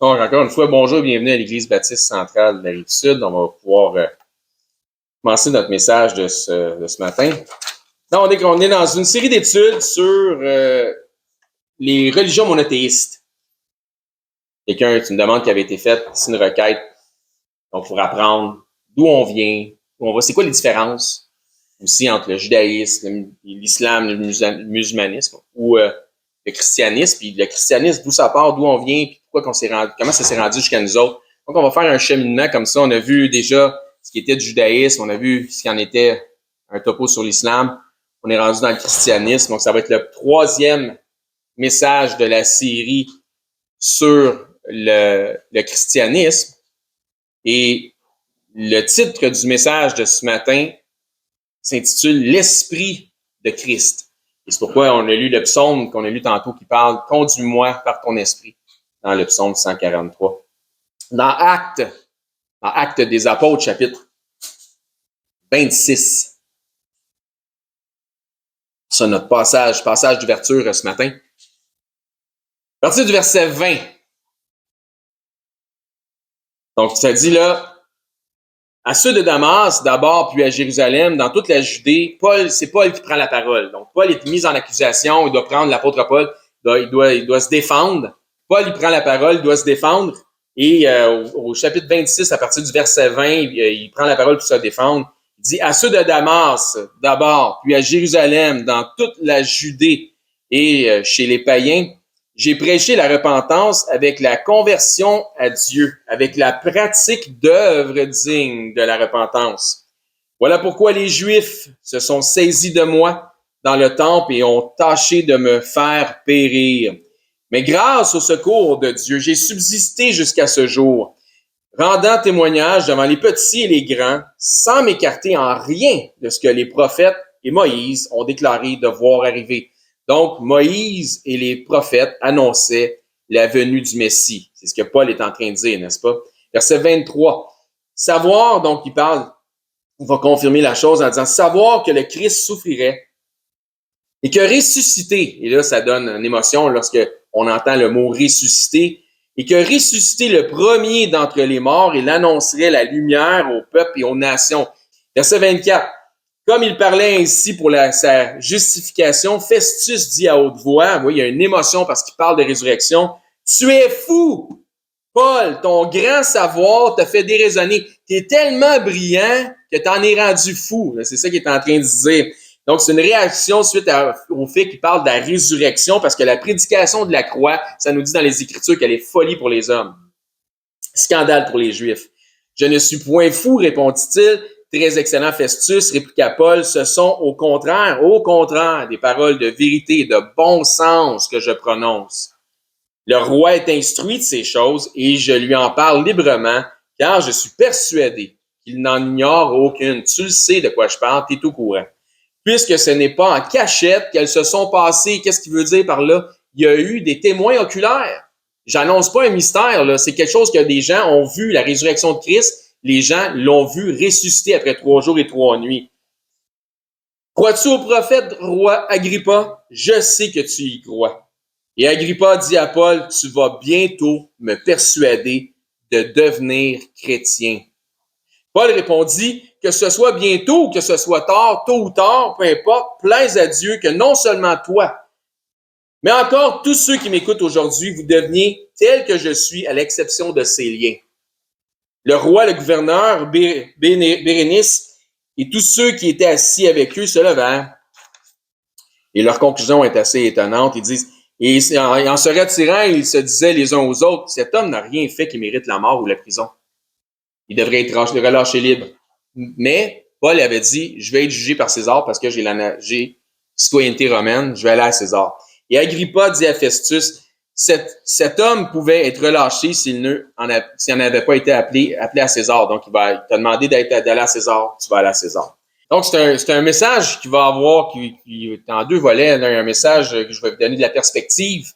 Donc, encore une fois, bonjour et bienvenue à l'Église baptiste centrale de la Rive-Sud. On va pouvoir commencer notre message de ce matin. Donc, on est dans une série d'études sur les religions monothéistes. C'est une demande qui avait été faite, c'est une requête. Donc, pour apprendre d'où on vient, où on va, c'est quoi les différences aussi entre le judaïsme, l'islam, le musulmanisme ou le christianisme, puis le christianisme, d'où ça part, d'où on vient, puis pourquoi comment ça s'est rendu jusqu'à nous autres. Donc, on va faire un cheminement comme ça. On a vu déjà ce qui était du judaïsme, on a vu ce qui en était un topo sur l'islam. On est rendu dans le christianisme. Donc, ça va être le troisième message de la série sur le christianisme. Et le titre du message de ce matin s'intitule « L'Esprit de Christ ». Et c'est pourquoi on a lu le psaume qu'on a lu tantôt qui parle « Conduis-moi par ton esprit » dans le psaume 143. Dans Actes des Apôtres, chapitre 26, c'est notre passage d'ouverture ce matin. À partir du verset 20. Donc, ça dit là, à ceux de Damas, d'abord, puis à Jérusalem, dans toute la Judée, c'est Paul qui prend la parole. Donc, Paul est mis en accusation, il doit prendre l'apôtre Paul, il doit se défendre. Paul, il prend la parole, il doit se défendre. Et au chapitre 26, à partir du verset 20, il prend la parole pour se défendre. Il dit, à ceux de Damas, d'abord, puis à Jérusalem, dans toute la Judée et chez les païens, j'ai prêché la repentance avec la conversion à Dieu, avec la pratique d'œuvres dignes de la repentance. Voilà pourquoi les Juifs se sont saisis de moi dans le temple et ont tâché de me faire périr. Mais grâce au secours de Dieu, j'ai subsisté jusqu'à ce jour, rendant témoignage devant les petits et les grands, sans m'écarter en rien de ce que les prophètes et Moïse ont déclaré devoir arriver. Donc, Moïse et les prophètes annonçaient la venue du Messie. C'est ce que Paul est en train de dire, n'est-ce pas? Verset 23. Savoir, donc, il va confirmer la chose en disant, savoir que le Christ souffrirait et que ressuscité, et là, ça donne une émotion lorsque on entend le mot ressuscité, et que ressuscité le premier d'entre les morts, il annoncerait la lumière au peuple et aux nations. Verset 24. Comme il parlait ainsi pour sa justification, Festus dit à haute voix, il y a une émotion parce qu'il parle de résurrection, « Tu es fou, Paul, ton grand savoir te fait déraisonner. Tu es tellement brillant que tu en es rendu fou. » C'est ça qu'il est en train de dire. Donc, c'est une réaction suite au fait qu'il parle de la résurrection parce que la prédication de la croix, ça nous dit dans les Écritures qu'elle est folie pour les hommes. Scandale pour les Juifs. « Je ne suis point fou, répondit-il. » Très excellent, Festus, répliqua Paul, ce sont au contraire, des paroles de vérité et de bon sens que je prononce. Le roi est instruit de ces choses et je lui en parle librement, car je suis persuadé qu'il n'en ignore aucune. Tu le sais de quoi je parle, tu es au courant. Puisque ce n'est pas en cachette qu'elles se sont passées, qu'est-ce qu'il veut dire par là? Il y a eu des témoins oculaires. J'annonce pas un mystère, là. C'est quelque chose que des gens ont vu, la résurrection de Christ. Les gens l'ont vu ressusciter après 3 jours et 3 nuits. Crois-tu au prophète, roi Agrippa? Je sais que tu y crois. Et Agrippa dit à Paul, tu vas bientôt me persuader de devenir chrétien. Paul répondit, que ce soit bientôt ou que ce soit tard, tôt ou tard, peu importe, plaise à Dieu que non seulement toi, mais encore tous ceux qui m'écoutent aujourd'hui, vous deveniez tels que je suis à l'exception de ces liens. Le roi, le gouverneur, Bérénice et tous ceux qui étaient assis avec eux se levèrent. Et leur conclusion est assez étonnante. Ils disent, et en se retirant, ils se disaient les uns aux autres, cet homme n'a rien fait qui mérite la mort ou la prison. Il devrait être relâché libre. Mais Paul avait dit, je vais être jugé par César parce que j'ai citoyenneté romaine, je vais aller à César. Et Agrippa dit à Festus, cet homme pouvait être relâché s'il n'avait pas été appelé à César. Donc, il t'a demandé d'aller à César, tu vas aller à César. Donc, c'est un message qui va avoir, qui est en 2 volets. Là, un message que je vais vous donner de la perspective.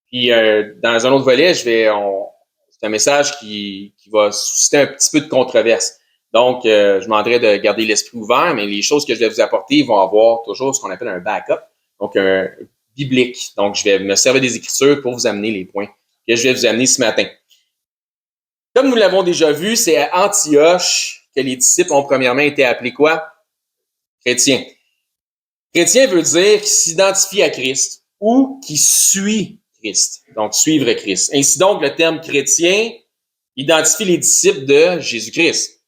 Puis, dans un autre volet, c'est un message qui va susciter un petit peu de controverse. Donc, je demanderai de garder l'esprit ouvert, mais les choses que je vais vous apporter vont avoir toujours ce qu'on appelle un backup. Donc, un biblique. Donc, je vais me servir des Écritures pour vous amener les points que je vais vous amener ce matin. Comme nous l'avons déjà vu, c'est à Antioche que les disciples ont premièrement été appelés quoi? Chrétiens. Chrétien veut dire qui s'identifie à Christ ou qui suit Christ. Donc, suivre Christ. Ainsi donc, le terme chrétien identifie les disciples de Jésus-Christ.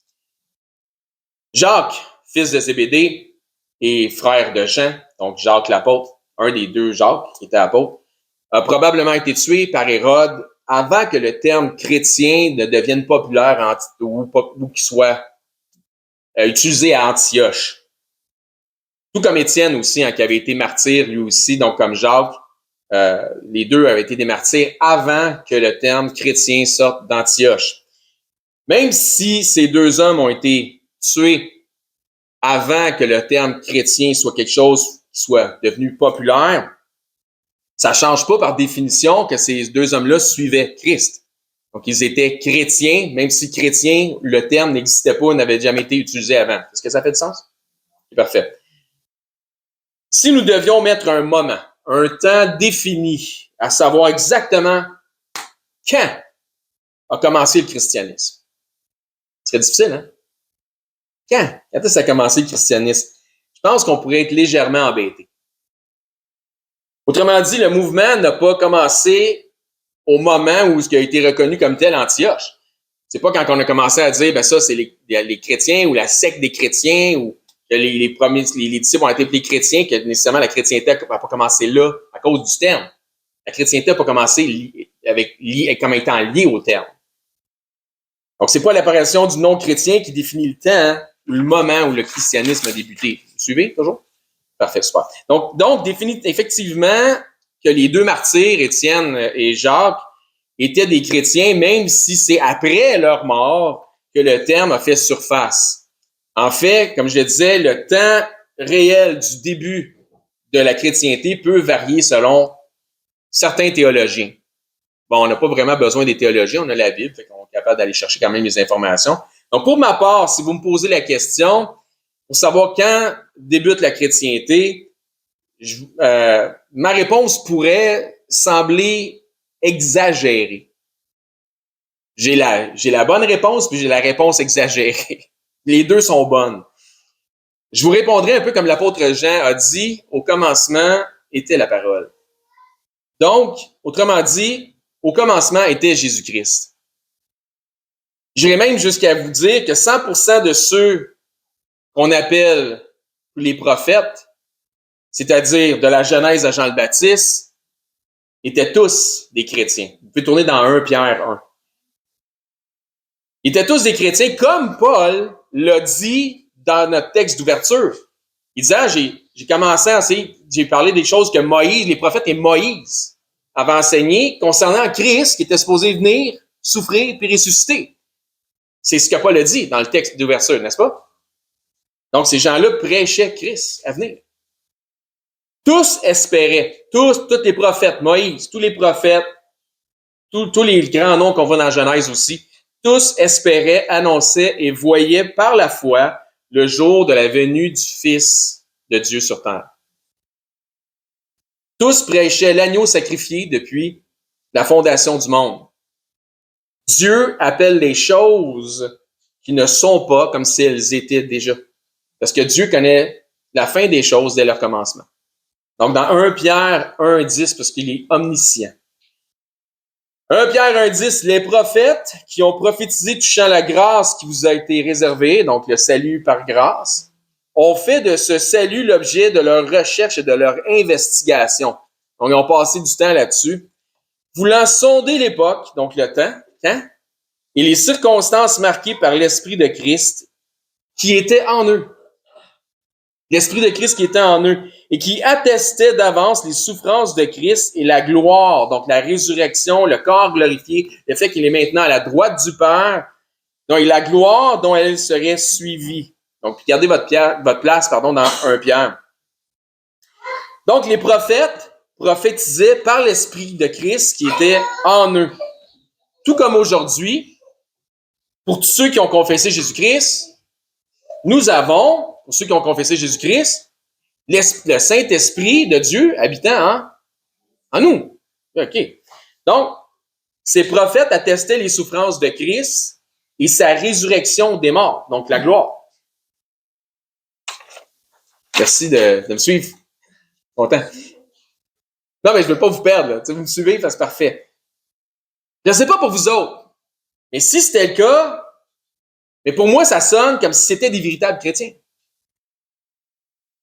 Jacques, fils de Zébédée et frère de Jean, donc Jacques l'apôtre, un des deux Jacques qui était apôtre, a probablement été tué par Hérode avant que le terme chrétien ne devienne populaire ou qu'il soit utilisé à Antioche. Tout comme Étienne aussi, qui avait été martyr lui aussi, donc comme Jacques, les deux avaient été des martyrs avant que le terme chrétien sorte d'Antioche. Même si ces deux hommes ont été tués avant que le terme chrétien soit quelque chose qui soit devenu populaire, ça ne change pas par définition que ces deux hommes-là suivaient Christ. Donc, ils étaient chrétiens, même si chrétien, le terme n'existait pas, n'avait jamais été utilisé avant. Est-ce que ça fait du sens? C'est parfait. Si nous devions mettre un moment, un temps défini, à savoir exactement quand a commencé le christianisme, ce serait difficile, hein? Quand est-ce que ça a commencé le christianisme? Je pense qu'on pourrait être légèrement embêté. Autrement dit, le mouvement n'a pas commencé au moment où ce qui a été reconnu comme tel Antioche. C'est pas quand on a commencé à dire, ben ça, c'est les chrétiens ou la secte des chrétiens ou que les disciples ont été appelés chrétiens, que nécessairement la chrétienté n'a pas commencé là à cause du terme. La chrétienté n'a pas commencé comme étant liée au terme. Donc, c'est pas l'apparition du nom chrétien qui définit le temps, le moment où le christianisme a débuté. Vous suivez toujours? Parfait, super. Donc définit effectivement que les deux martyrs, Étienne et Jacques, étaient des chrétiens, même si c'est après leur mort que le terme a fait surface. En fait, comme je le disais, le temps réel du début de la chrétienté peut varier selon certains théologiens. Bon, on n'a pas vraiment besoin des théologiens, on a la Bible, fait qu'on est capable d'aller chercher quand même les informations. Donc, pour ma part, si vous me posez la question, pour savoir quand débute la chrétienté, ma réponse pourrait sembler exagérée. J'ai la bonne réponse, puis j'ai la réponse exagérée. Les deux sont bonnes. Je vous répondrai un peu comme l'apôtre Jean a dit, au commencement était la parole. Donc, autrement dit, au commencement était Jésus-Christ. J'irais même jusqu'à vous dire que 100% de ceux qu'on appelle les prophètes, c'est-à-dire de la Genèse à Jean le Baptiste, étaient tous des chrétiens. Vous pouvez tourner dans 1 Pierre 1. Ils étaient tous des chrétiens, comme Paul l'a dit dans notre texte d'ouverture. Il disait, j'ai commencé à enseigner, j'ai parlé des choses que Moïse, les prophètes et Moïse avaient enseignées concernant Christ qui était supposé venir, souffrir puis ressusciter. C'est ce que Paul a dit dans le texte d'ouverture, n'est-ce pas? Donc, ces gens-là prêchaient Christ à venir. Tous espéraient, tous les prophètes, Moïse, tous les prophètes, tous les grands noms qu'on voit dans Genèse aussi, tous espéraient, annonçaient et voyaient par la foi le jour de la venue du Fils de Dieu sur terre. Tous prêchaient l'agneau sacrifié depuis la fondation du monde. Dieu appelle les choses qui ne sont pas comme si elles étaient déjà. Parce que Dieu connaît la fin des choses dès leur commencement. Donc, dans 1 Pierre 1,10, parce qu'il est omniscient. 1 Pierre 1,10, les prophètes qui ont prophétisé touchant la grâce qui vous a été réservée, donc le salut par grâce, ont fait de ce salut l'objet de leur recherche et de leur investigation. Donc, ils ont passé du temps là-dessus, voulant sonder l'époque, donc le temps, quand, et les circonstances marquées par l'Esprit de Christ qui était en eux. L'Esprit de Christ qui était en eux et qui attestait d'avance les souffrances de Christ et la gloire, donc la résurrection, le corps glorifié, le fait qu'il est maintenant à la droite du Père, donc la gloire dont elle serait suivie. Donc, regardez votre place dans 1 Pierre. Donc, les prophètes prophétisaient par l'Esprit de Christ qui était en eux. Tout comme aujourd'hui, pour tous ceux qui ont confessé Jésus-Christ, nous avons, pour ceux qui ont confessé Jésus-Christ, le Saint-Esprit de Dieu habitant en nous. OK. Donc, Ces prophètes attestaient les souffrances de Christ et sa résurrection des morts, donc la gloire. Merci de me suivre. Content. Non, mais je ne veux pas vous perdre. Là. Vous me suivez, c'est parfait. Je ne sais pas pour vous autres, mais si c'était le cas, mais pour moi, ça sonne comme si c'était des véritables chrétiens,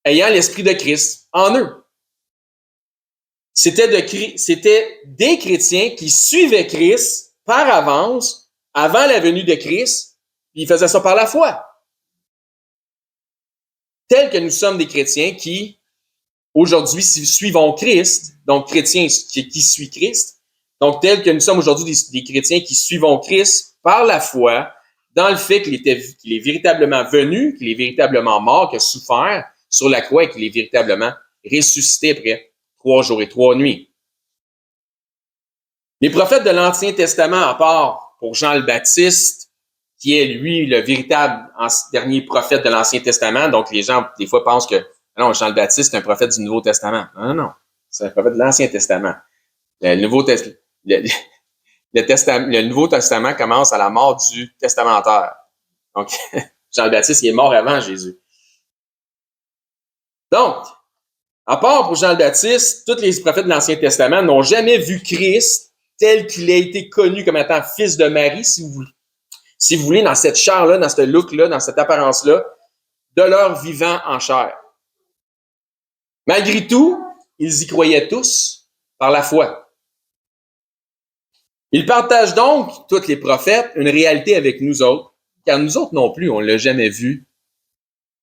ayant l'esprit de Christ en eux. C'était des chrétiens qui suivaient Christ par avance, avant la venue de Christ, puis ils faisaient ça par la foi. Tels que nous sommes des chrétiens qui, aujourd'hui, suivons Christ, donc chrétiens qui suit Christ, donc tels que nous sommes aujourd'hui des chrétiens qui suivons Christ par la foi, dans le fait qu'il est véritablement venu, qu'il est véritablement mort, qu'il a souffert sur la croix et qu'il est véritablement ressuscité après 3 jours et 3 nuits. Les prophètes de l'Ancien Testament, à part pour Jean le Baptiste, qui est, lui, le véritable dernier prophète de l'Ancien Testament, donc les gens, des fois, pensent que non, Jean le Baptiste est un prophète du Nouveau Testament. Non. C'est un prophète de l'Ancien Testament. Le Nouveau Testament commence à la mort du testamentaire. Donc, Jean le Baptiste, il est mort avant Jésus. Donc, à part pour Jean le Baptiste, tous les prophètes de l'Ancien Testament n'ont jamais vu Christ tel qu'il a été connu comme étant fils de Marie, si vous voulez, dans cette chair-là, dans ce look-là, dans cette apparence-là, de leur vivant en chair. Malgré tout, ils y croyaient tous par la foi. Ils partagent donc, tous les prophètes, une réalité avec nous autres, car nous autres non plus, on ne l'a jamais vu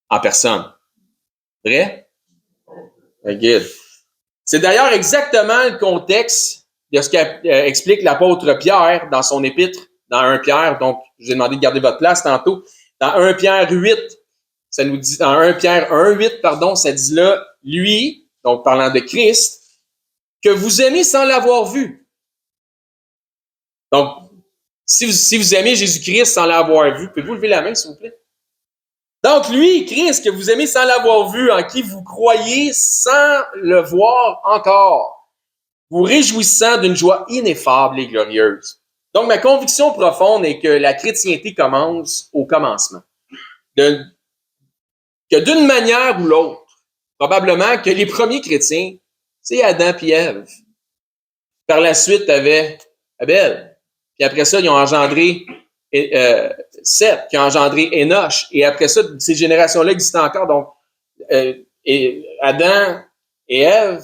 en personne. Vrai? Good. C'est d'ailleurs exactement le contexte de ce qu'explique l'apôtre Pierre dans son épître, dans 1 Pierre. Donc, je vous ai demandé de garder votre place tantôt. Dans 1 Pierre 8, ça nous dit, dans 1 Pierre 1:8, pardon, ça dit là, lui, donc parlant de Christ, que vous aimez sans l'avoir vu. Donc, si vous aimez Jésus-Christ sans l'avoir vu, pouvez-vous lever la main, s'il vous plaît? Donc, lui, Christ, que vous aimez sans l'avoir vu, en qui vous croyez sans le voir encore, vous réjouissant d'une joie ineffable et glorieuse. Donc, ma conviction profonde est que la chrétienté commence au commencement. Que d'une manière ou l'autre, probablement que les premiers chrétiens, c'est Adam et Ève. Par la suite, tu avais Abel. Puis après ça, ils ont engendré Seth, qui a engendré Enoch. Et après ça, ces générations-là existent encore. Donc, Adam et Ève,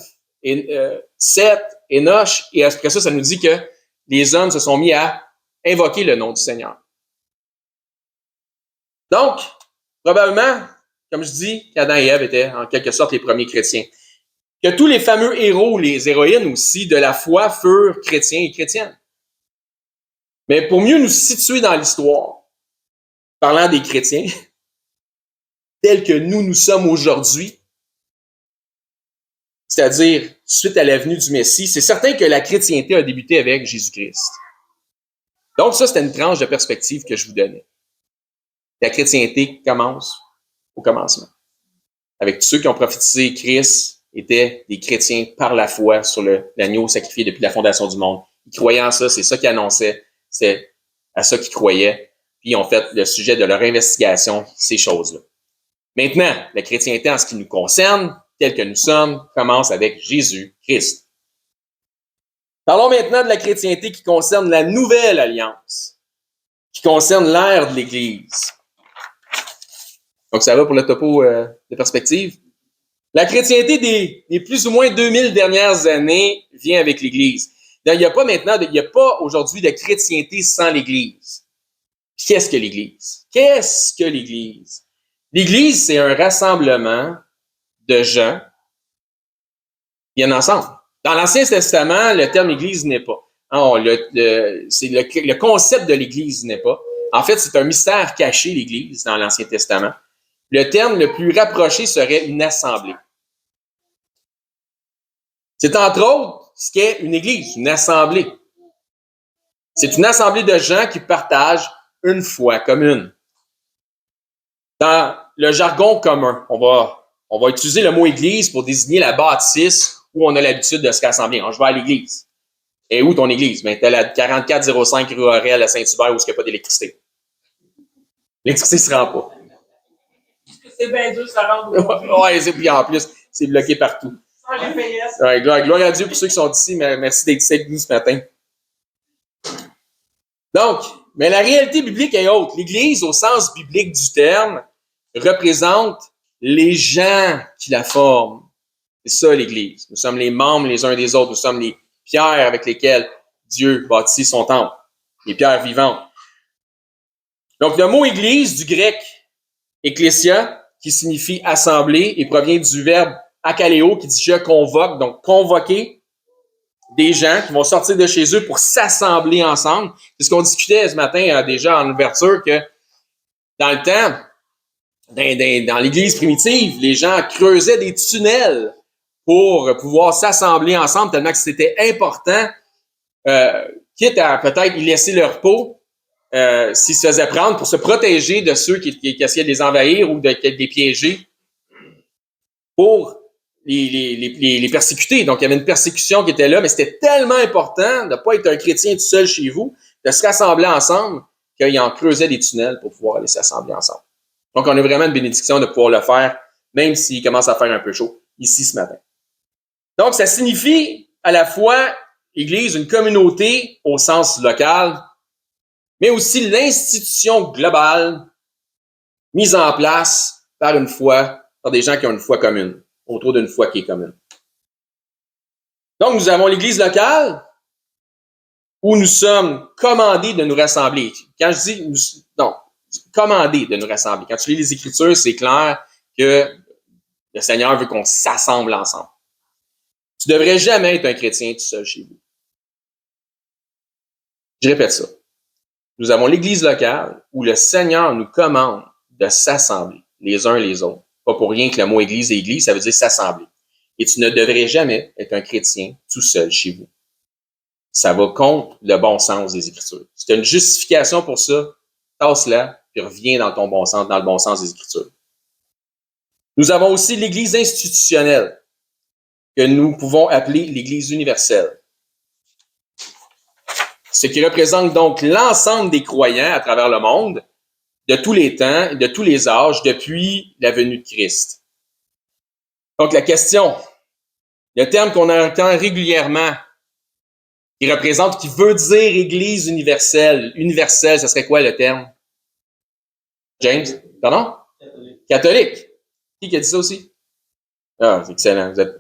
Seth, Enoch. Et après ça, ça nous dit que les hommes se sont mis à invoquer le nom du Seigneur. Donc, probablement, comme je dis, qu'Adam et Ève étaient en quelque sorte les premiers chrétiens. Que tous les fameux héros, les héroïnes aussi de la foi furent chrétiens et chrétiennes. Mais pour mieux nous situer dans l'histoire, parlant des chrétiens, tels que nous sommes aujourd'hui, c'est-à-dire suite à la venue du Messie, c'est certain que la chrétienté a débuté avec Jésus-Christ. Donc ça, c'était une tranche de perspective que je vous donnais. La chrétienté commence au commencement. Avec tous ceux qui ont prophétisé Christ étaient des chrétiens par la foi sur l'agneau sacrifié depuis la fondation du monde. Ils croyaient en ça, c'est ça qu'ils annonçaient, c'est à ça qu'ils croyaient. Puis ils ont fait le sujet de leur investigation, ces choses-là. Maintenant, la chrétienté en ce qui nous concerne, tel que nous sommes, commence avec Jésus-Christ. Parlons maintenant de la chrétienté qui concerne la nouvelle alliance, qui concerne l'ère de l'Église. Donc, ça va pour le topo de perspective. La chrétienté des plus ou moins 2000 dernières années vient avec l'Église. Il n'y a pas aujourd'hui de chrétienté sans l'Église. Qu'est-ce que l'Église? Qu'est-ce que l'Église? L'Église, c'est un rassemblement de gens qui viennent ensemble. Dans l'Ancien Testament, le terme Église n'est pas. Le concept de l'Église n'est pas. En fait, c'est un mystère caché, l'Église, dans l'Ancien Testament. Le terme le plus rapproché serait une assemblée. C'est entre autres ce qu'est une église, une assemblée. C'est une assemblée de gens qui partagent une foi commune. Dans le jargon commun, on va utiliser le mot église pour désigner la bâtisse où on a l'habitude de se rassembler. Je vais à l'église. Et où ton église? Ben, t'es à la 4405 rue Aurel à Saint-Hubert où il n'y a pas d'électricité. L'électricité ne se rend pas. C'est bien dur, ça rentre. Ouais, puis en plus, c'est bloqué partout. Sans GPS. Ouais, gloire à Dieu pour ceux qui sont ici. Merci d'être ici avec nous ce matin. Donc, mais la réalité biblique est autre. L'Église, au sens biblique du terme, représente les gens qui la forment. C'est ça, l'Église. Nous sommes les membres les uns des autres. Nous sommes les pierres avec lesquelles Dieu bâtit son temple. Les pierres vivantes. Donc, le mot Église, du grec ecclésia, qui signifie assemblée, et provient du verbe akaléo, qui dit je convoque. Donc, convoquer des gens qui vont sortir de chez eux pour s'assembler ensemble. C'est ce qu'on discutait ce matin déjà en ouverture, que dans le temps, dans l'Église primitive, les gens creusaient des tunnels pour pouvoir s'assembler ensemble, tellement que c'était important, quitte à peut-être y laisser leur peau s'ils se faisaient prendre pour se protéger de ceux qui essayaient de les envahir ou de les piéger pour les persécuter. Donc, il y avait une persécution qui était là, mais c'était tellement important de ne pas être un chrétien tout seul chez vous, de se rassembler ensemble, qu'ils en creusaient des tunnels pour pouvoir aller s'assembler ensemble. Donc, on a vraiment une bénédiction de pouvoir le faire, même s'il commence à faire un peu chaud, ici ce matin. Donc, ça signifie à la fois, l'Église, une communauté au sens local, mais aussi l'institution globale mise en place par une foi, par des gens qui ont une foi commune, autour d'une foi qui est commune. Donc, nous avons l'Église locale, où nous sommes commandés de nous rassembler. Quand je dis, commandés de nous rassembler. Quand tu lis les Écritures, c'est clair que le Seigneur veut qu'on s'assemble ensemble. Tu ne devrais jamais être un chrétien tout seul chez vous. Je répète ça. Nous avons l'Église locale où le Seigneur nous commande de s'assembler les uns les autres. Pas pour rien que le mot Église et Église, ça veut dire s'assembler. Et tu ne devrais jamais être un chrétien tout seul chez vous. Ça va contre le bon sens des Écritures. Si tu as une justification pour ça, tasse-la, puis reviens dans ton bon sens, dans le bon sens des Écritures. Nous avons aussi l'Église institutionnelle, que nous pouvons appeler l'Église universelle. Ce qui représente donc l'ensemble des croyants à travers le monde, de tous les temps, de tous les âges, depuis la venue de Christ. Donc la question, le terme qu'on entend régulièrement, qui représente, qui veut dire Église universelle. Universelle, ça serait quoi le terme? James? Pardon? Catholique. Qui a dit ça aussi? Ah, c'est excellent. Vous êtes...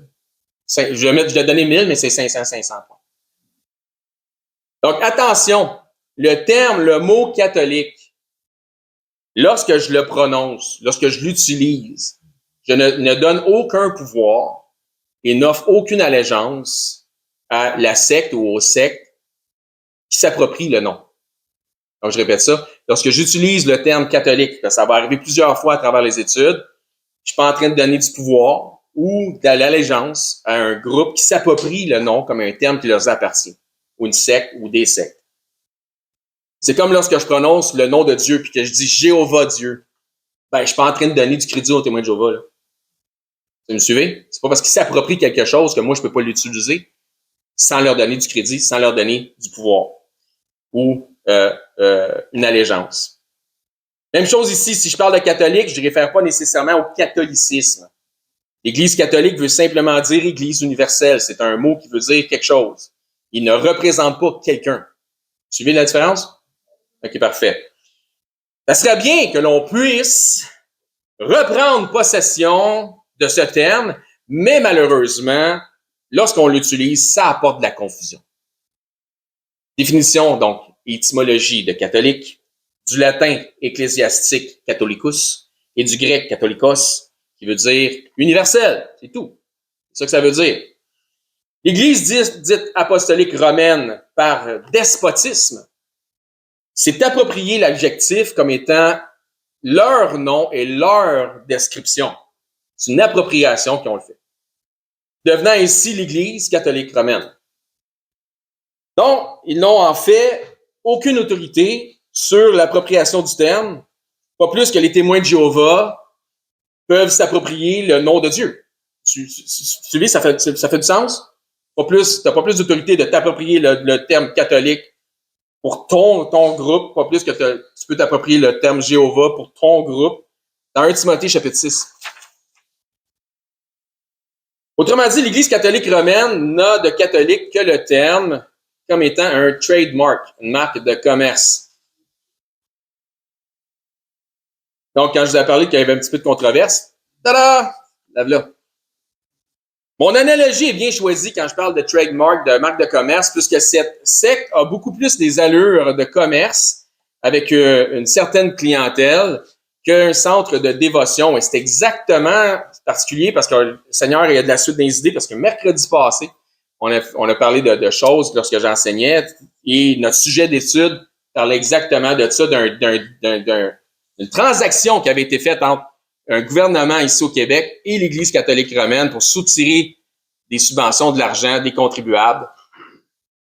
Je vais donner 1000, mais c'est 500 points. Donc, attention, le mot catholique, lorsque je le prononce, lorsque je l'utilise, je ne donne aucun pouvoir et n'offre aucune allégeance à la secte ou aux sectes qui s'approprient le nom. Donc, je répète ça. Lorsque j'utilise le terme catholique, ça va arriver plusieurs fois à travers les études, je suis pas en train de donner du pouvoir ou de l'allégeance à un groupe qui s'approprie le nom comme un terme qui leur appartient, ou une secte ou des sectes. C'est comme lorsque je prononce le nom de Dieu puis que je dis Jéhovah Dieu. Ben, je suis pas en train de donner du crédit aux témoins de Jéhovah, là. Vous me suivez? C'est pas parce qu'ils s'approprient quelque chose que moi, je peux pas l'utiliser sans leur donner du crédit, sans leur donner du pouvoir ou une allégeance. Même chose ici, si je parle de catholique, je ne réfère pas nécessairement au catholicisme. L'Église catholique veut simplement dire Église universelle. C'est un mot qui veut dire quelque chose. Il ne représente pas quelqu'un. Suivez la différence? OK, parfait. Ça serait bien que l'on puisse reprendre possession de ce terme, mais malheureusement, lorsqu'on l'utilise, ça apporte de la confusion. Définition, donc, étymologie de catholique, du latin ecclésiastique catholicus et du grec catholikos, qui veut dire universel. C'est tout. C'est ça que ça veut dire. L'Église dite apostolique romaine par despotisme s'est approprié l'adjectif comme étant leur nom et leur description. C'est une appropriation qu'ils ont fait, devenant ainsi l'Église catholique romaine. Donc, ils n'ont en fait aucune autorité sur l'appropriation du terme, pas plus que les témoins de Jéhovah peuvent s'approprier le nom de Dieu. Tu ça fait du sens? t'as pas plus d'autorité de t'approprier le terme catholique pour ton groupe, pas plus que tu peux t'approprier le terme Jéhovah pour ton groupe. Dans 1 Timothée, chapitre 6. Autrement dit, l'Église catholique romaine n'a de catholique que le terme comme étant un trademark, une marque de commerce. Donc, quand je vous ai parlé qu'il y avait un petit peu de controverse, tada! Là. Mon analogie est bien choisie quand je parle de trademark, de marque de commerce, puisque cette secte a beaucoup plus des allures de commerce avec une certaine clientèle qu'un centre de dévotion. Et c'est exactement particulier parce que le Seigneur il y a de la suite des idées, parce que mercredi passé, on a parlé de choses lorsque j'enseignais, et notre sujet d'étude parlait exactement de ça, d'une transaction qui avait été faite entre un gouvernement ici au Québec et l'Église catholique romaine pour soutirer des subventions, de l'argent, des contribuables.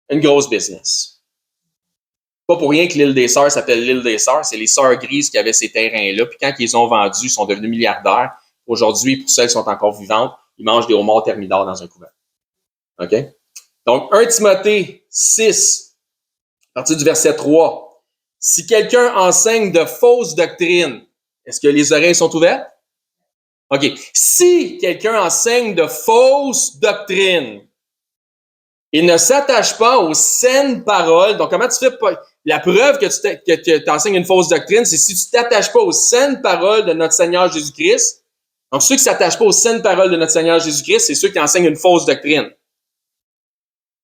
Une grosse business. Pas pour rien que l'île des Sœurs s'appelle l'île des Sœurs. C'est les Sœurs grises qui avaient ces terrains-là. Puis quand ils ont vendus, ils sont devenus milliardaires. Aujourd'hui, pour celles qui sont encore vivantes, ils mangent des homards thermidors dans un couvent. OK? Donc, 1 Timothée 6, à partir du verset 3. Si quelqu'un enseigne de fausses doctrines, est-ce que les oreilles sont ouvertes? OK. Si quelqu'un enseigne de fausses doctrines, il ne s'attache pas aux saines paroles. Donc, comment tu fais la preuve que tu enseignes une fausse doctrine, c'est si tu t'attaches pas aux saines paroles de notre Seigneur Jésus-Christ. Donc, ceux qui s'attachent pas aux saines paroles de notre Seigneur Jésus-Christ, c'est ceux qui enseignent une fausse doctrine.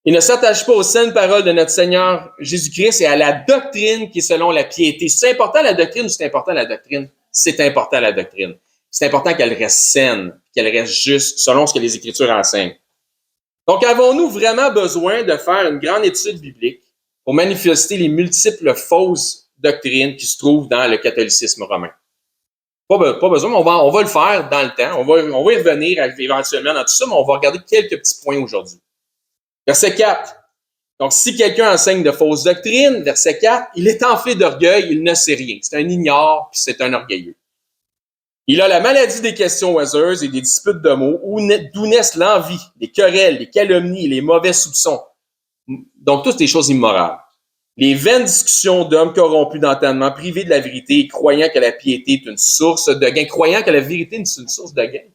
Il ne s'attache pas aux saines paroles de notre Seigneur Jésus-Christ et à la doctrine qui est selon la piété. C'est important la doctrine ou c'est important la doctrine? C'est important la doctrine. C'est important qu'elle reste saine, qu'elle reste juste selon ce que les Écritures enseignent. Donc, avons-nous vraiment besoin de faire une grande étude biblique pour manifester les multiples fausses doctrines qui se trouvent dans le catholicisme romain? Pas besoin, mais on va le faire dans le temps. On va y revenir éventuellement dans tout ça, mais on va regarder quelques petits points aujourd'hui. Verset 4. Donc, si quelqu'un enseigne de fausses doctrines, verset 4, il est enflé d'orgueil, il ne sait rien. C'est un ignore, puis c'est un orgueilleux. Il a la maladie des questions oiseuses et des disputes de mots, d'où naissent l'envie, les querelles, les calomnies, les mauvais soupçons. Donc, toutes les choses immorales. Les vaines discussions d'hommes corrompus d'entendement, privés de la vérité, croyant que la piété est une source de gain, croyant que la vérité est une source de gain.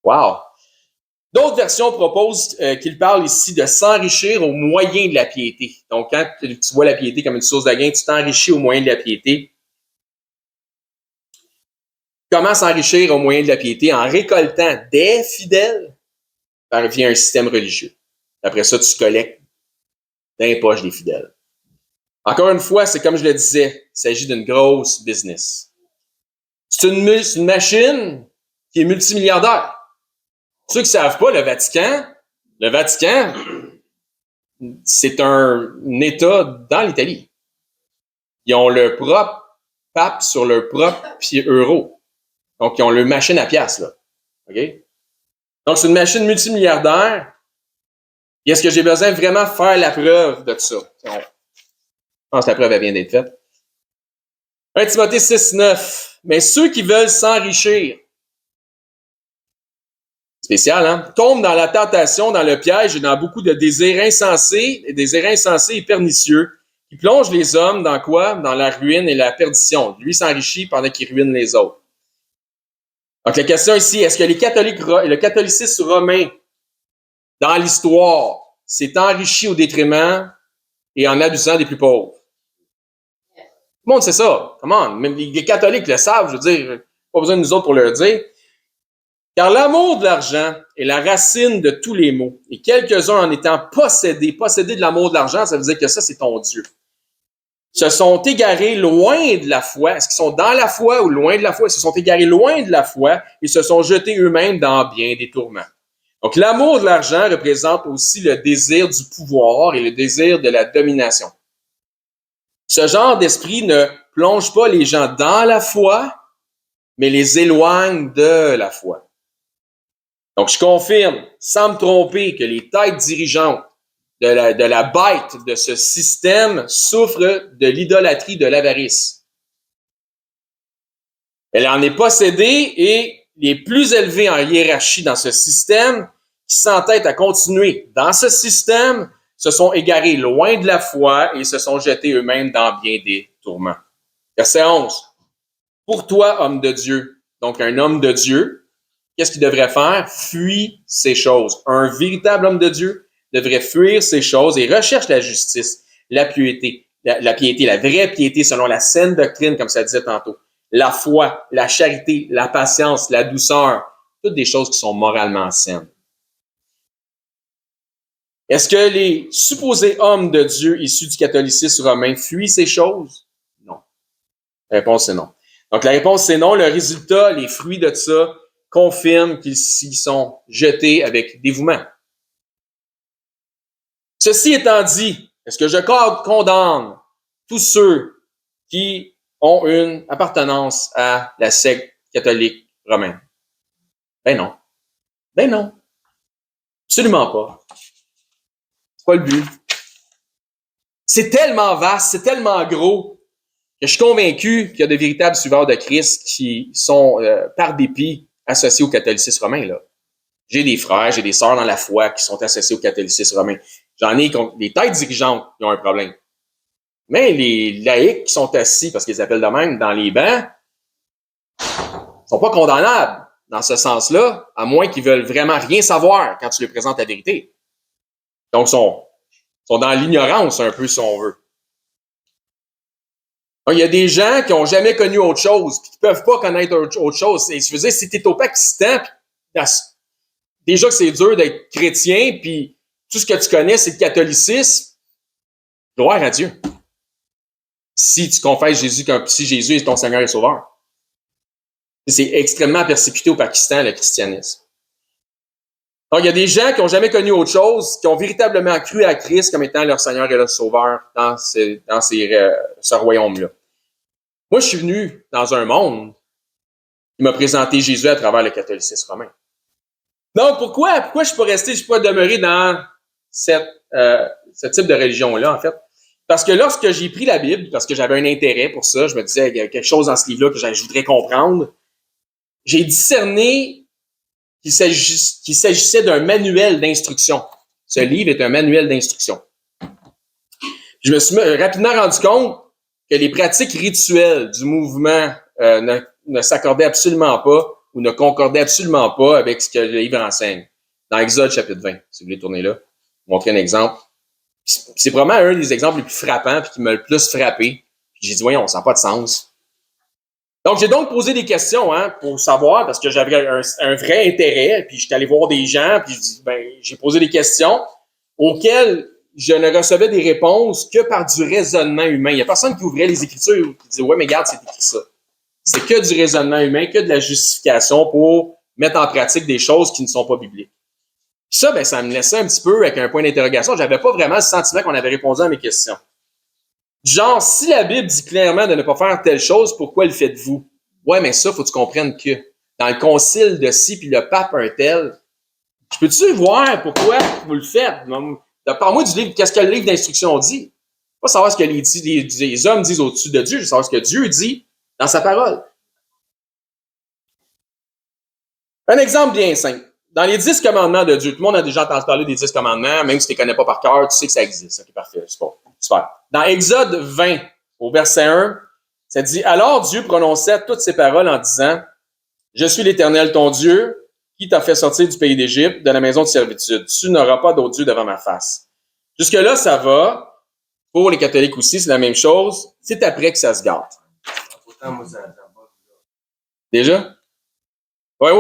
Wow! D'autres versions proposent qu'il parle ici de s'enrichir au moyen de la piété. Donc, quand tu vois la piété comme une source de gain, tu t'enrichis au moyen de la piété. Comment s'enrichir au moyen de la piété? En récoltant des fidèles via un système religieux. Après ça, tu collectes dans les poches des fidèles. Encore une fois, c'est comme je le disais, il s'agit d'une grosse business. C'est une machine qui est multimilliardaire. Ceux qui ne savent pas, le Vatican, c'est un État dans l'Italie. Ils ont leur propre pape sur leur propre euro. Donc, ils ont leur machine à pièces, là. OK? Donc, c'est une machine multimilliardaire. Et est-ce que j'ai besoin de vraiment faire la preuve de tout ça? Je pense que la preuve, elle vient d'être faite. 1 Timothée 6, 9. Mais ceux qui veulent s'enrichir, spécial, hein? Tombent dans la tentation, dans le piège et dans beaucoup de désirs insensés et pernicieux qui plongent les hommes dans quoi? Dans la ruine et la perdition. Lui s'enrichit pendant qu'il ruine les autres. Donc, la question ici, est-ce que le catholicisme romain, dans l'histoire, s'est enrichi au détriment et en abusant des plus pauvres? Tout le monde sait ça. Comment? Même les catholiques le savent, je veux dire, pas besoin de nous autres pour leur dire. Car l'amour de l'argent est la racine de tous les maux. Et quelques-uns en étant possédés de l'amour de l'argent, ça veut dire que ça, c'est ton Dieu. Se sont égarés loin de la foi. Est-ce qu'ils sont dans la foi ou loin de la foi? Ils se sont égarés loin de la foi et se sont jetés eux-mêmes dans bien des tourments. Donc, l'amour de l'argent représente aussi le désir du pouvoir et le désir de la domination. Ce genre d'esprit ne plonge pas les gens dans la foi, mais les éloigne de la foi. Donc, je confirme, sans me tromper, que les têtes dirigeantes de la bête de ce système souffrent de l'idolâtrie de l'avarice. Elle en est possédée et les plus élevés en hiérarchie dans ce système qui s'entêtent à continuer dans ce système se sont égarés loin de la foi et se sont jetés eux-mêmes dans bien des tourments. Verset 11. Pour toi, homme de Dieu, donc un homme de Dieu, qu'est-ce qu'il devrait faire? Fuis ces choses. Un véritable homme de Dieu devrait fuir ces choses et recherche la justice, la piété, la piété, la vraie piété selon la saine doctrine, comme ça disait tantôt, la foi, la charité, la patience, la douceur, toutes des choses qui sont moralement saines. Est-ce que les supposés hommes de Dieu issus du catholicisme romain fuient ces choses? Non. La réponse est non. Donc la réponse c'est non. Le résultat, les fruits de ça confirment qu'ils s'y sont jetés avec dévouement. Ceci étant dit, est-ce que je condamne tous ceux qui ont une appartenance à la secte catholique romaine? Ben non. Ben non. Absolument pas. C'est pas le but. C'est tellement vaste, c'est tellement gros que je suis convaincu qu'il y a de véritables suiveurs de Christ qui sont, par dépit, associés au catholicisme romain, là. J'ai des frères, j'ai des sœurs dans la foi qui sont associés au catholicisme romain. J'en ai des têtes dirigeantes qui ont un problème. Mais les laïcs qui sont assis, parce qu'ils appellent de même, dans les bancs, sont pas condamnables dans ce sens-là, à moins qu'ils veulent vraiment rien savoir quand tu leur présentes la vérité. Donc, sont dans l'ignorance un peu, si on veut. Donc, il y a des gens qui n'ont jamais connu autre chose, puis qui ne peuvent pas connaître autre chose. Et je veux dire, si tu es au Pakistan, déjà que c'est dur d'être chrétien, puis tout ce que tu connais, c'est le catholicisme, gloire à Dieu. Si tu confesses Jésus comme si Jésus est ton Seigneur et Sauveur. C'est extrêmement persécuté au Pakistan, le christianisme. Donc, il y a des gens qui n'ont jamais connu autre chose, qui ont véritablement cru à Christ comme étant leur Seigneur et leur Sauveur dans ce royaume-là. Moi, je suis venu dans un monde qui m'a présenté Jésus à travers le catholicisme romain. Donc, pourquoi je peux pas demeurer dans ce type de religion-là, en fait? Parce que lorsque j'ai pris la Bible, parce que j'avais un intérêt pour ça, je me disais, il y a quelque chose dans ce livre-là que je voudrais comprendre, j'ai discerné qu'il s'agissait d'un manuel d'instruction. Ce livre est un manuel d'instruction. Je me suis rapidement rendu compte que les pratiques rituelles du mouvement ne s'accordaient absolument pas ou ne concordaient absolument pas avec ce que le livre enseigne. Dans Exode chapitre 20, si vous voulez tourner là, montrer un exemple. C'est probablement un des exemples les plus frappants et qui m'a le plus frappé. J'ai dit, voyons, ça n'a pas de sens. Donc, j'ai donc posé des questions pour savoir, parce que j'avais un vrai intérêt, puis j'étais allé voir des gens, puis j'ai posé des questions auxquelles je ne recevais des réponses que par du raisonnement humain. Il n'y a personne qui ouvrait les Écritures et qui disait « Ouais, mais regarde, c'est écrit ça. » C'est que du raisonnement humain, que de la justification pour mettre en pratique des choses qui ne sont pas bibliques. Puis ça, ça me laissait un petit peu avec un point d'interrogation. J'avais pas vraiment le sentiment qu'on avait répondu à mes questions. Genre, si la Bible dit clairement de ne pas faire telle chose, pourquoi le faites-vous? Ouais, mais ça, faut que tu comprennes que dans le concile de ci, puis le pape un tel, je peux-tu voir pourquoi vous le faites? Parle-moi du livre, qu'est-ce que le livre d'instruction dit? Pas savoir ce que les hommes disent au-dessus de Dieu, je veux savoir ce que Dieu dit dans sa parole. Un exemple bien simple. Dans les 10 commandements de Dieu, tout le monde a déjà entendu parler des 10 commandements, même si tu ne les connais pas par cœur, tu sais que ça existe. Ok, parfait, c'est bon. Super. Dans Exode 20, au verset 1, ça dit « Alors Dieu prononçait toutes ces paroles en disant « Je suis l'Éternel ton Dieu, qui t'a fait sortir du pays d'Égypte, de la maison de servitude. Tu n'auras pas d'autre Dieu devant ma face. » Jusque-là, ça va. Pour les catholiques aussi, c'est la même chose. C'est après que ça se gâte. Déjà? Oui.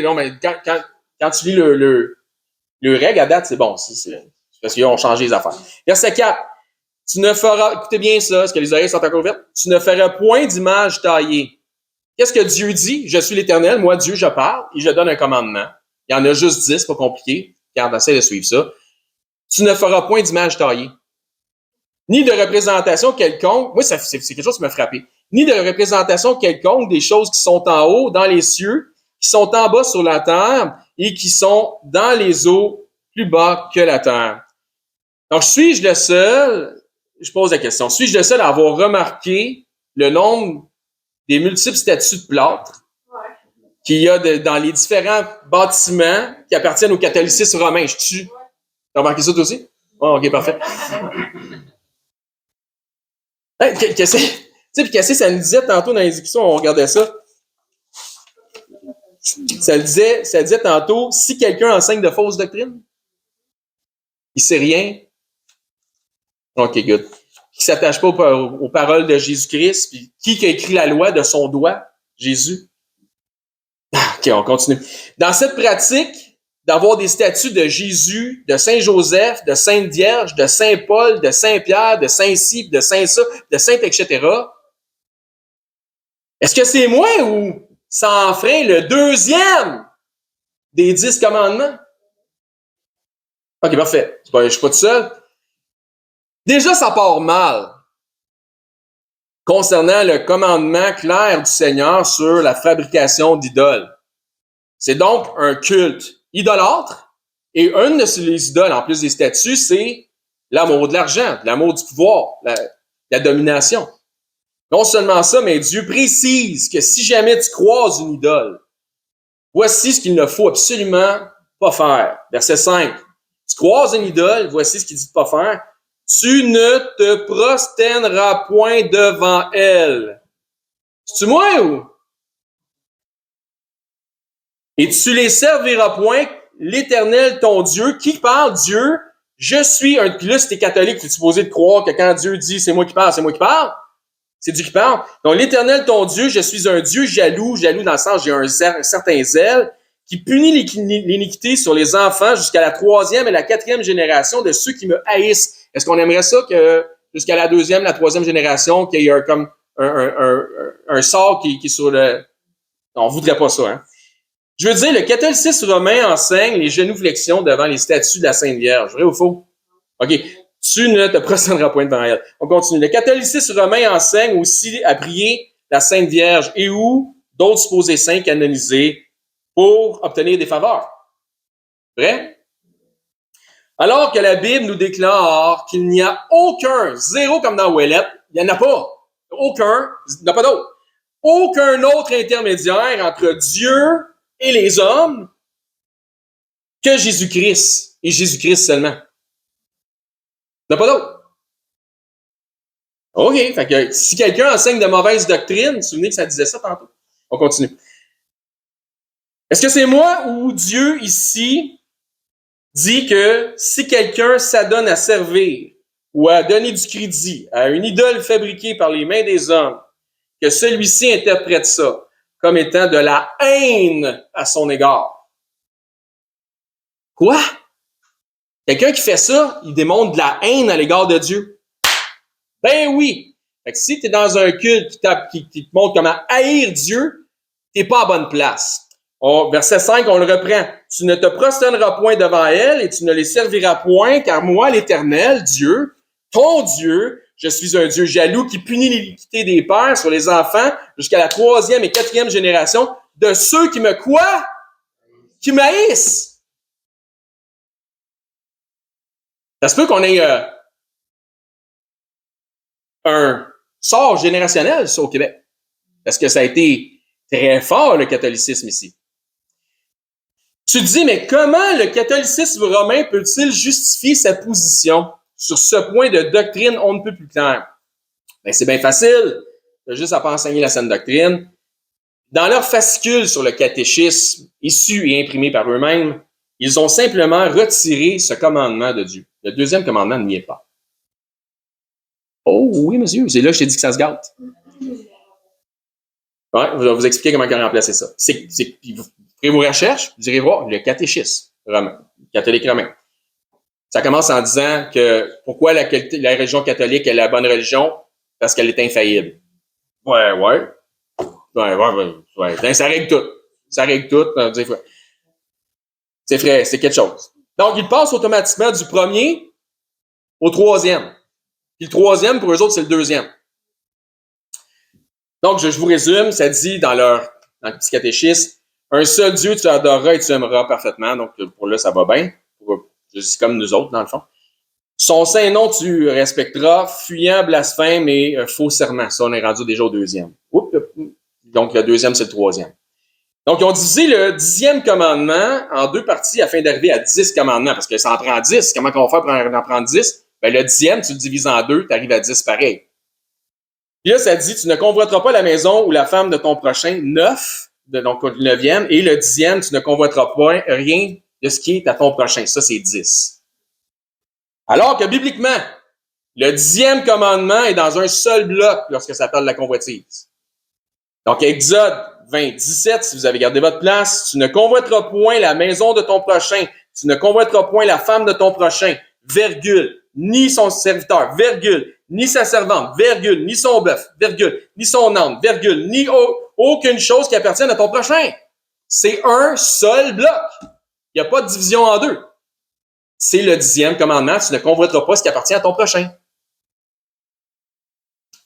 Non, mais quand tu lis le règle à date, c'est bon. C'est parce qu'ils ont changé les affaires. Verset 4. Tu ne feras, écoutez bien ça, est-ce que les oreilles sont encore ouvertes? Tu ne feras point d'image taillée. Qu'est-ce que Dieu dit? Je suis l'Éternel, moi Dieu, je parle et je donne un commandement. Il y en a juste 10, pas compliqué. Regarde, essaie de suivre ça. Tu ne feras point d'image taillée. Ni de représentation quelconque. Moi, c'est quelque chose qui m'a frappé. Ni de représentation quelconque des choses qui sont en haut, dans les cieux, qui sont en bas sur la terre et qui sont dans les eaux plus bas que la terre. Donc, suis-je le seul, je pose la question, suis-je le seul à avoir remarqué le nombre des multiples statues de plâtre qu'il y a dans les différents bâtiments qui appartiennent au catholicisme romain. T'as remarqué ça toi aussi? Oh, OK, parfait. Hey, qu'est-ce que ça nous disait tantôt dans les discussions, on regardait ça. Ça disait tantôt, si quelqu'un enseigne de fausses doctrines, il sait rien. OK, good. Qui s'attache pas aux paroles de Jésus-Christ, puis qui a écrit la loi de son doigt? Jésus. OK, on continue. Dans cette pratique d'avoir des statues de Jésus, de Saint-Joseph, de Sainte-Vierge, de Saint-Paul, de Saint-Pierre, de Saint-Ci, de Saint-ça, de Saint, etc., est-ce que c'est moi ou ça enfreint le deuxième des 10 commandements? OK, parfait. Je suis pas tout seul. Déjà, ça part mal concernant le commandement clair du Seigneur sur la fabrication d'idoles. C'est donc un culte idolâtre. Et une de ces idoles, en plus des statues, c'est l'amour de l'argent, l'amour du pouvoir, la domination. Non seulement ça, mais Dieu précise que si jamais tu croises une idole, voici ce qu'il ne faut absolument pas faire. Verset 5. Tu croises une idole, voici ce qu'il dit de pas faire. Tu ne te prosterneras point devant elle. C'est-tu moi ou? Et tu les serviras point, l'Éternel ton Dieu. Qui parle? Dieu. Je suis un... Puis là, si t'es catholique, tu es supposé de croire que quand Dieu dit c'est moi qui parle, c'est moi qui parle. C'est Dieu qui parle. Donc, l'Éternel ton Dieu, je suis un Dieu jaloux dans le sens, j'ai un certain zèle, qui punit l'iniquité sur les enfants jusqu'à la 3e et la 4e génération de ceux qui me haïssent. Est-ce qu'on aimerait ça que jusqu'à la 2e, la 3e génération, qu'il y ait comme un sort qui est sur le... Non, on voudrait pas ça, hein. Je veux dire, le catholicisme romain enseigne les génuflexions devant les statues de la Sainte Vierge. Vrai ou faux? OK. Tu ne te prosterneras point devant elle. On continue. Le catholicisme romain enseigne aussi à prier la Sainte Vierge et ou d'autres supposés saints canonisés pour obtenir des faveurs. Vrai? Alors que la Bible nous déclare qu'il n'y a aucun, zéro comme dans Ouellette, il n'y en a pas. Aucun, il n'y en a pas d'autre. Aucun autre intermédiaire entre Dieu et les hommes que Jésus-Christ et Jésus-Christ seulement. Il n'y en a pas d'autre. OK. Fait que si quelqu'un enseigne de mauvaises doctrines, vous vous souvenez que ça disait ça tantôt? On continue. Est-ce que c'est moi ou Dieu ici dit que si quelqu'un s'adonne à servir ou à donner du crédit à une idole fabriquée par les mains des hommes, que celui-ci interprète ça comme étant de la haine à son égard? Quoi? Quelqu'un qui fait ça, il démontre de la haine à l'égard de Dieu. Ben oui! Fait que si tu es dans un culte qui te montre comment haïr Dieu, t'es pas à bonne place. Verset 5, on le reprend. Tu ne te prosterneras point devant elle et tu ne les serviras point, car moi, l'Éternel, Dieu, ton Dieu, je suis un Dieu jaloux qui punit l'iniquité des pères sur les enfants jusqu'à la 3e et 4e génération de ceux qui me quoi? Qui m'haïssent. Ça se peut qu'on ait un sort générationnel, ça, au Québec. Parce que ça a été très fort, le catholicisme ici. Tu te dis, mais comment le catholicisme romain peut-il justifier sa position sur ce point de doctrine on ne peut plus clair? Ben, c'est bien facile. Tu as juste à pas enseigner la saine doctrine. Dans leur fascicule sur le catéchisme, issu et imprimé par eux-mêmes, ils ont simplement retiré ce commandement de Dieu. Le deuxième commandement n'y est pas. Oh oui, monsieur, c'est là que je t'ai dit que ça se gâte. Ouais, je vais vous expliquer comment remplacer ça. Vous ferez vos recherches, vous irez voir le catéchisme romain, catholique romain. Ça commence en disant que pourquoi la religion catholique est la bonne religion? Parce qu'elle est infaillible. Ouais. Ben, ça règle tout. Ça règle tout. C'est vrai, c'est quelque chose. Donc, ils passent automatiquement du premier au troisième. Puis le troisième, pour eux autres, c'est le deuxième. Donc, je vous résume, ça dit dans le petit catéchisme, un seul Dieu tu adoreras et tu aimeras parfaitement. Donc, pour là, ça va bien. C'est comme nous autres, dans le fond. Son saint nom tu respecteras, fuyant blasphème et faux serment. Ça, on est rendu déjà au deuxième. Donc, le deuxième, c'est le troisième. Donc, ils ont divisé le 10e commandement en 2 parties afin d'arriver à 10 commandements, parce que ça en prend 10. Comment on va faire pour en prendre 10? Ben, le 10e, tu le divises en 2, tu arrives à 10 pareil. Puis là, ça dit, tu ne convoiteras pas la maison ou la femme de ton prochain, 9, donc le 9e, et le 10e, tu ne convoiteras pas rien de ce qui est à ton prochain. Ça, c'est 10. Alors que bibliquement, le 10e commandement est dans un seul bloc lorsque ça parle de la convoitise. Donc, Exode 20, 17, si vous avez gardé votre place, tu ne convoiteras point la maison de ton prochain, tu ne convoiteras point la femme de ton prochain, virgule, ni son serviteur, virgule, ni sa servante, virgule, ni son bœuf, virgule, ni son âne, virgule, ni aucune chose qui appartienne à ton prochain. C'est un seul bloc. Il n'y a pas de division en 2. C'est le 10e commandement, tu ne convoiteras pas ce qui appartient à ton prochain.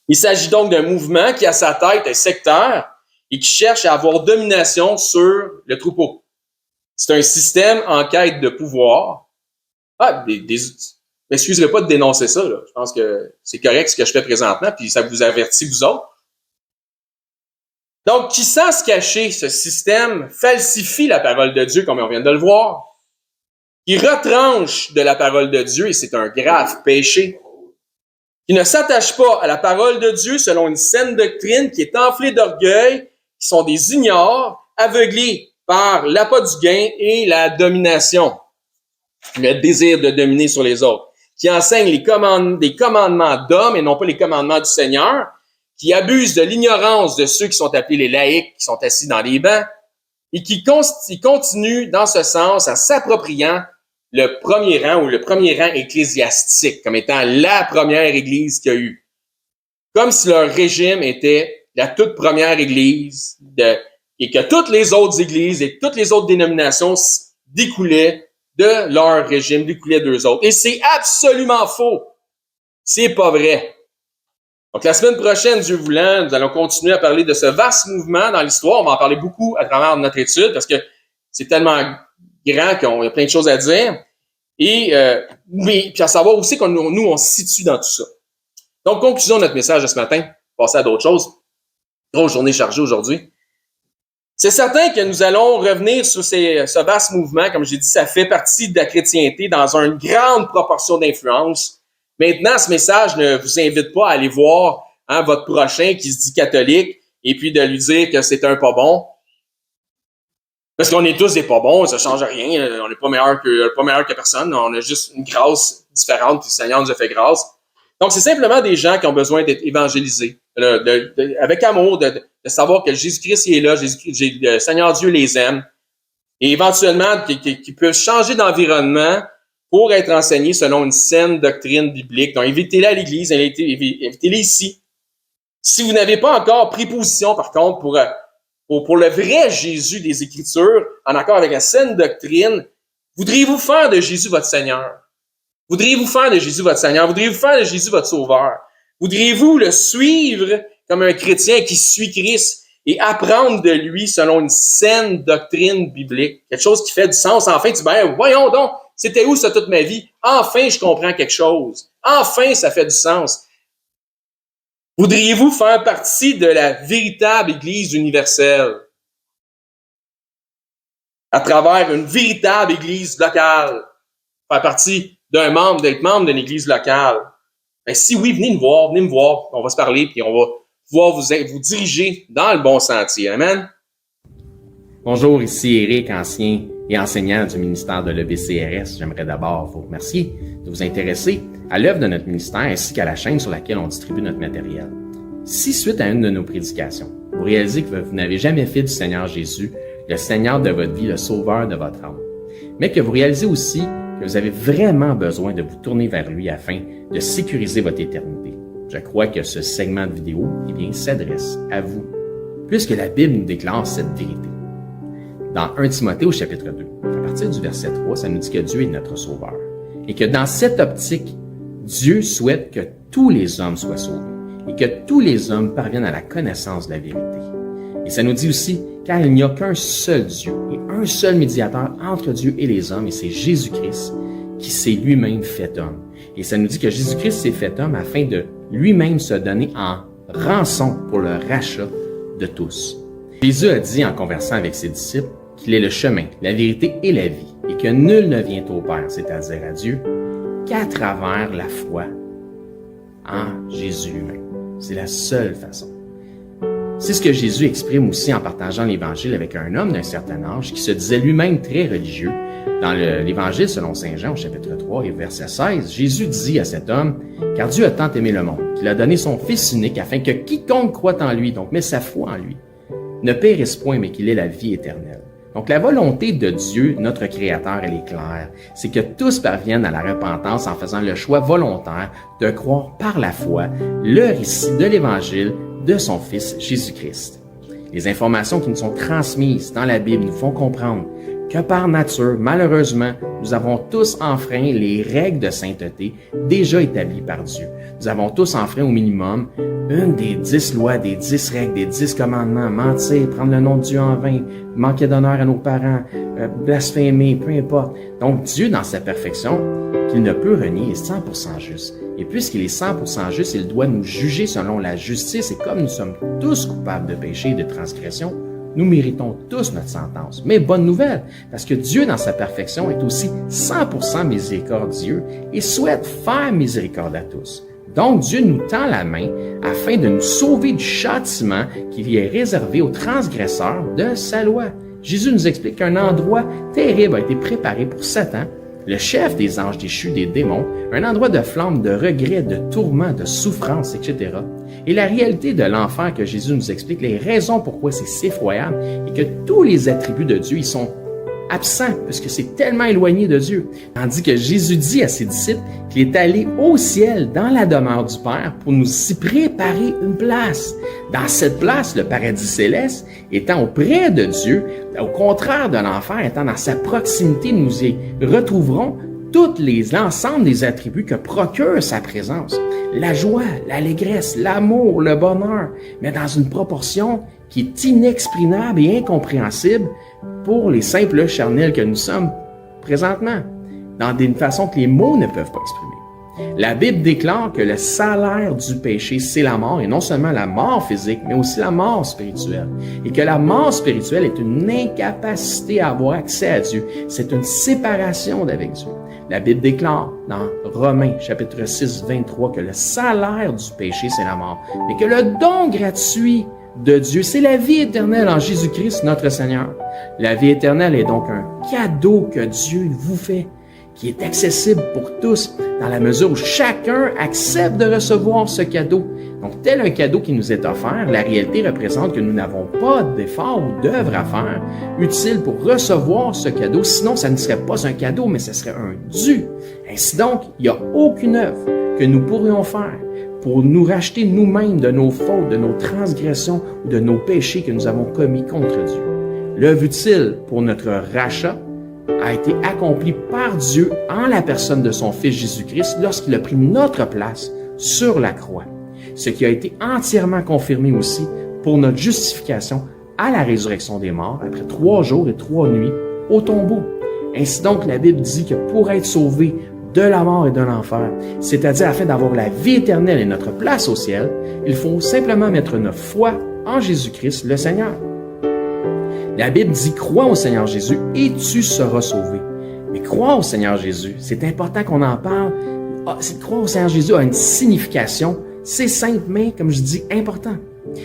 Il s'agit donc d'un mouvement qui, à sa tête, est sectaire et qui cherche à avoir domination sur le troupeau. C'est un système en quête de pouvoir. M'excuserez pas de dénoncer ça, là. Je pense que c'est correct ce que je fais présentement, puis ça vous avertit, vous autres. Donc, qui sans se cacher, ce système falsifie la parole de Dieu, comme on vient de le voir. Il retranche de la parole de Dieu, et c'est un grave péché. Qui ne s'attache pas à la parole de Dieu selon une saine doctrine qui est enflée d'orgueil, qui sont des ignares, aveuglés par l'appât du gain et la domination, le désir de dominer sur les autres, qui enseignent des commandements d'hommes et non pas les commandements du Seigneur, qui abusent de l'ignorance de ceux qui sont appelés les laïcs, qui sont assis dans les bancs, et qui continuent dans ce sens en s'appropriant le premier rang ou le premier rang ecclésiastique comme étant la première église qu'il y a eu. Comme si leur régime était la toute première église et que toutes les autres églises et toutes les autres dénominations découlaient de leur régime, découlaient d'eux autres. Et c'est absolument faux. C'est pas vrai. Donc, la semaine prochaine, Dieu voulant, nous allons continuer à parler de ce vaste mouvement dans l'histoire. On va en parler beaucoup à travers notre étude parce que c'est tellement grand qu'il y a plein de choses à dire. Et puis à savoir aussi qu'on nous, on se situe dans tout ça. Donc, conclusion de notre message de ce matin, passer à d'autres choses. Grosse journée chargée aujourd'hui. C'est certain que nous allons revenir sur ce vaste mouvement. Comme j'ai dit, ça fait partie de la chrétienté dans une grande proportion d'influence. Maintenant, ce message ne vous invite pas à aller voir votre prochain qui se dit catholique et puis de lui dire que c'est un pas bon. Parce qu'on est tous des pas bons, ça change rien, on n'est pas meilleur que personne, on a juste une grâce différente, puis le Seigneur nous a fait grâce. Donc, c'est simplement des gens qui ont besoin d'être évangélisés, avec amour, de savoir que Jésus-Christ est là, le Seigneur Dieu les aime, et éventuellement qui peuvent changer d'environnement pour être enseignés selon une saine doctrine biblique. Donc, invitez-les à l'Église, invitez-les ici. Si vous n'avez pas encore pris position, par contre, pour le vrai Jésus des Écritures, en accord avec la saine doctrine, voudriez-vous faire de Jésus votre Seigneur? Voudriez-vous faire de Jésus votre Seigneur? Voudriez-vous faire de Jésus votre Sauveur? Voudriez-vous le suivre comme un chrétien qui suit Christ et apprendre de lui selon une saine doctrine biblique? Quelque chose qui fait du sens. Enfin, tu dis, voyons donc, c'était où ça toute ma vie? Enfin, je comprends quelque chose. Enfin, ça fait du sens. Voudriez-vous faire partie de la véritable Église universelle à travers une véritable Église locale? Faire partie d'être membre d'une Église locale? Ben, si oui, venez me voir, on va se parler, puis on va pouvoir vous diriger dans le bon sentier. Amen? Bonjour, ici Éric, ancien et enseignant du ministère de l'EBCRS. J'aimerais d'abord vous remercier de vous intéresser à l'œuvre de notre ministère ainsi qu'à la chaîne sur laquelle on distribue notre matériel. Si, suite à une de nos prédications, vous réalisez que vous n'avez jamais fait du Seigneur Jésus le Seigneur de votre vie, le Sauveur de votre âme, mais que vous réalisez aussi que vous avez vraiment besoin de vous tourner vers lui afin de sécuriser votre éternité, je crois que ce segment de vidéo s'adresse à vous, puisque la Bible nous déclare cette vérité. Dans 1 Timothée au chapitre 2, à partir du verset 3, ça nous dit que Dieu est notre Sauveur. Et que dans cette optique, Dieu souhaite que tous les hommes soient sauvés et que tous les hommes parviennent à la connaissance de la vérité. Et ça nous dit aussi, car il n'y a qu'un seul Dieu et un seul médiateur entre Dieu et les hommes, et c'est Jésus-Christ qui s'est lui-même fait homme. Et ça nous dit que Jésus-Christ s'est fait homme afin de lui-même se donner en rançon pour le rachat de tous. Jésus a dit en conversant avec ses disciples qu'il est le chemin, la vérité et la vie, et que nul ne vient au Père, c'est-à-dire à Dieu, qu'à travers la foi en Jésus lui-même. C'est la seule façon. C'est ce que Jésus exprime aussi en partageant l'Évangile avec un homme d'un certain âge qui se disait lui-même très religieux. Dans l'Évangile selon Saint Jean, au chapitre 3 et verset 16, Jésus dit à cet homme « Car Dieu a tant aimé le monde, qu'il a donné son Fils unique, afin que quiconque croit en lui, donc met sa foi en lui, ne périsse point, mais qu'il ait la vie éternelle. » Donc la volonté de Dieu, notre Créateur, elle est claire. C'est que tous parviennent à la repentance en faisant le choix volontaire de croire par la foi le récit de l'Évangile de son Fils Jésus-Christ. Les informations qui nous sont transmises dans la Bible nous font comprendre que par nature, malheureusement, nous avons tous enfreint les règles de sainteté déjà établies par Dieu. Nous avons tous enfreint au minimum une des 10 lois, des 10 règles, des 10 commandements, mentir, prendre le nom de Dieu en vain, manquer d'honneur à nos parents, blasphémer, peu importe. Donc Dieu, dans sa perfection, qu'il ne peut renier, est 100% juste. Et puisqu'il est 100% juste, il doit nous juger selon la justice. Et comme nous sommes tous coupables de péché et de transgression, nous méritons tous notre sentence. Mais bonne nouvelle, parce que Dieu, dans sa perfection, est aussi 100% miséricordieux et souhaite faire miséricorde à tous. Donc, Dieu nous tend la main afin de nous sauver du châtiment qui lui est réservé aux transgresseurs de sa loi. Jésus nous explique qu'un endroit terrible a été préparé pour Satan, le chef des anges déchus, des démons, un endroit de flamme, de regret, de tourment, de souffrance, etc. Et la réalité de l'enfer que Jésus nous explique, les raisons pourquoi c'est si effroyable, et que tous les attributs de Dieu, ils sont absents, puisque c'est tellement éloigné de Dieu. Tandis que Jésus dit à ses disciples qu'il est allé au ciel, dans la demeure du Père, pour nous y préparer une place. Dans cette place, le paradis céleste, étant auprès de Dieu, au contraire de l'enfer, étant dans sa proximité, nous y retrouverons l'ensemble des attributs que procure sa présence. La joie, l'allégresse, l'amour, le bonheur, mais dans une proportion qui est inexprimable et incompréhensible pour les simples charnels que nous sommes présentement, dans une façon que les mots ne peuvent pas exprimer. La Bible déclare que le salaire du péché, c'est la mort, et non seulement la mort physique, mais aussi la mort spirituelle. Et que la mort spirituelle est une incapacité à avoir accès à Dieu. C'est une séparation d'avec Dieu. La Bible déclare dans Romains, chapitre 6, 23, que le salaire du péché, c'est la mort, mais que le don gratuit de Dieu, c'est la vie éternelle en Jésus-Christ, notre Seigneur. La vie éternelle est donc un cadeau que Dieu vous fait, qui est accessible pour tous, dans la mesure où chacun accepte de recevoir ce cadeau. Donc, tel un cadeau qui nous est offert, la réalité représente que nous n'avons pas d'effort ou d'œuvre à faire utile pour recevoir ce cadeau. Sinon, ça ne serait pas un cadeau, mais ce serait un dû. Ainsi donc, il n'y a aucune œuvre que nous pourrions faire pour nous racheter nous-mêmes de nos fautes, de nos transgressions ou de nos péchés que nous avons commis contre Dieu. L'œuvre utile pour notre rachat a été accomplie par Dieu en la personne de son Fils Jésus-Christ lorsqu'il a pris notre place sur la croix. Ce qui a été entièrement confirmé aussi pour notre justification à la résurrection des morts après 3 jours et 3 nuits au tombeau. Ainsi donc, la Bible dit que pour être sauvé de la mort et de l'enfer, c'est-à-dire afin d'avoir la vie éternelle et notre place au ciel, il faut simplement mettre notre foi en Jésus-Christ, le Seigneur. La Bible dit « Crois au Seigneur Jésus et tu seras sauvé ». Mais croire au Seigneur Jésus, c'est important qu'on en parle. Croire au Seigneur Jésus a une signification. C'est simple, mais, comme je dis, important.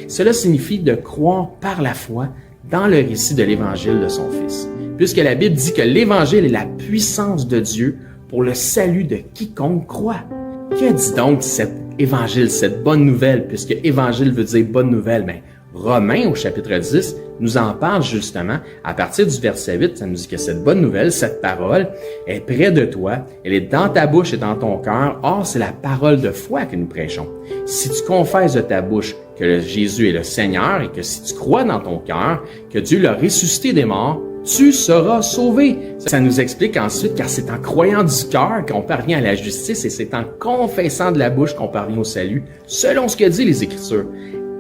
Cela signifie de croire par la foi dans le récit de l'Évangile de son Fils. Puisque la Bible dit que l'Évangile est la puissance de Dieu pour le salut de quiconque croit. Que dit donc cet Évangile, cette bonne nouvelle, puisque Évangile veut dire bonne nouvelle, mais Romains, au chapitre 10, nous en parle justement. À partir du verset 8, ça nous dit que cette bonne nouvelle, cette parole, est près de toi, elle est dans ta bouche et dans ton cœur. Or, c'est la parole de foi que nous prêchons. Si tu confesses de ta bouche que Jésus est le Seigneur et que si tu crois dans ton cœur que Dieu l'a ressuscité des morts, tu seras sauvé. Ça nous explique ensuite, car c'est en croyant du cœur qu'on parvient à la justice et c'est en confessant de la bouche qu'on parvient au salut, selon ce que dit les Écritures.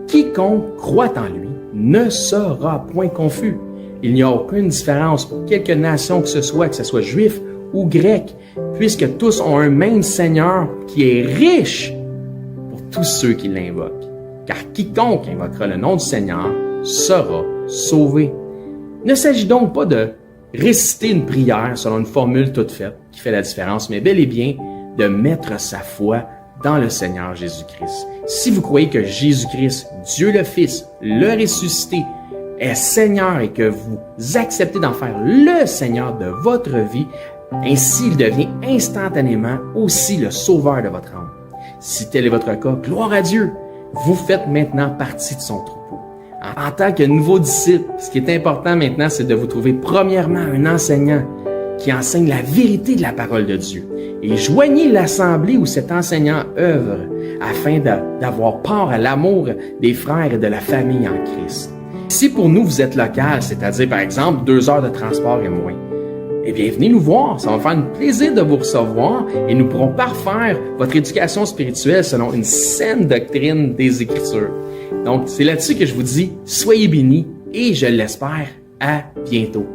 Quiconque croit en lui ne sera point confus. Il n'y a aucune différence pour quelque nation que ce soit juif ou grec, puisque tous ont un même Seigneur qui est riche pour tous ceux qui l'invoquent. Car quiconque invoquera le nom du Seigneur sera sauvés. Il ne s'agit donc pas de réciter une prière selon une formule toute faite qui fait la différence, mais bel et bien de mettre sa foi dans le Seigneur Jésus-Christ. Si vous croyez que Jésus-Christ, Dieu le Fils, le ressuscité, est Seigneur et que vous acceptez d'en faire le Seigneur de votre vie, ainsi il devient instantanément aussi le sauveur de votre âme. Si tel est votre cas, gloire à Dieu, vous faites maintenant partie de son troupeau. En tant que nouveau disciple, ce qui est important maintenant, c'est de vous trouver premièrement un enseignant qui enseigne la vérité de la parole de Dieu. Et joignez l'assemblée où cet enseignant œuvre afin d'avoir part à l'amour des frères et de la famille en Christ. Si pour nous vous êtes local, c'est-à-dire par exemple 2 heures de transport et moins, eh bien venez nous voir, ça va me faire un plaisir de vous recevoir et nous pourrons parfaire votre éducation spirituelle selon une saine doctrine des Écritures. Donc c'est là-dessus que je vous dis, soyez bénis et je l'espère, à bientôt.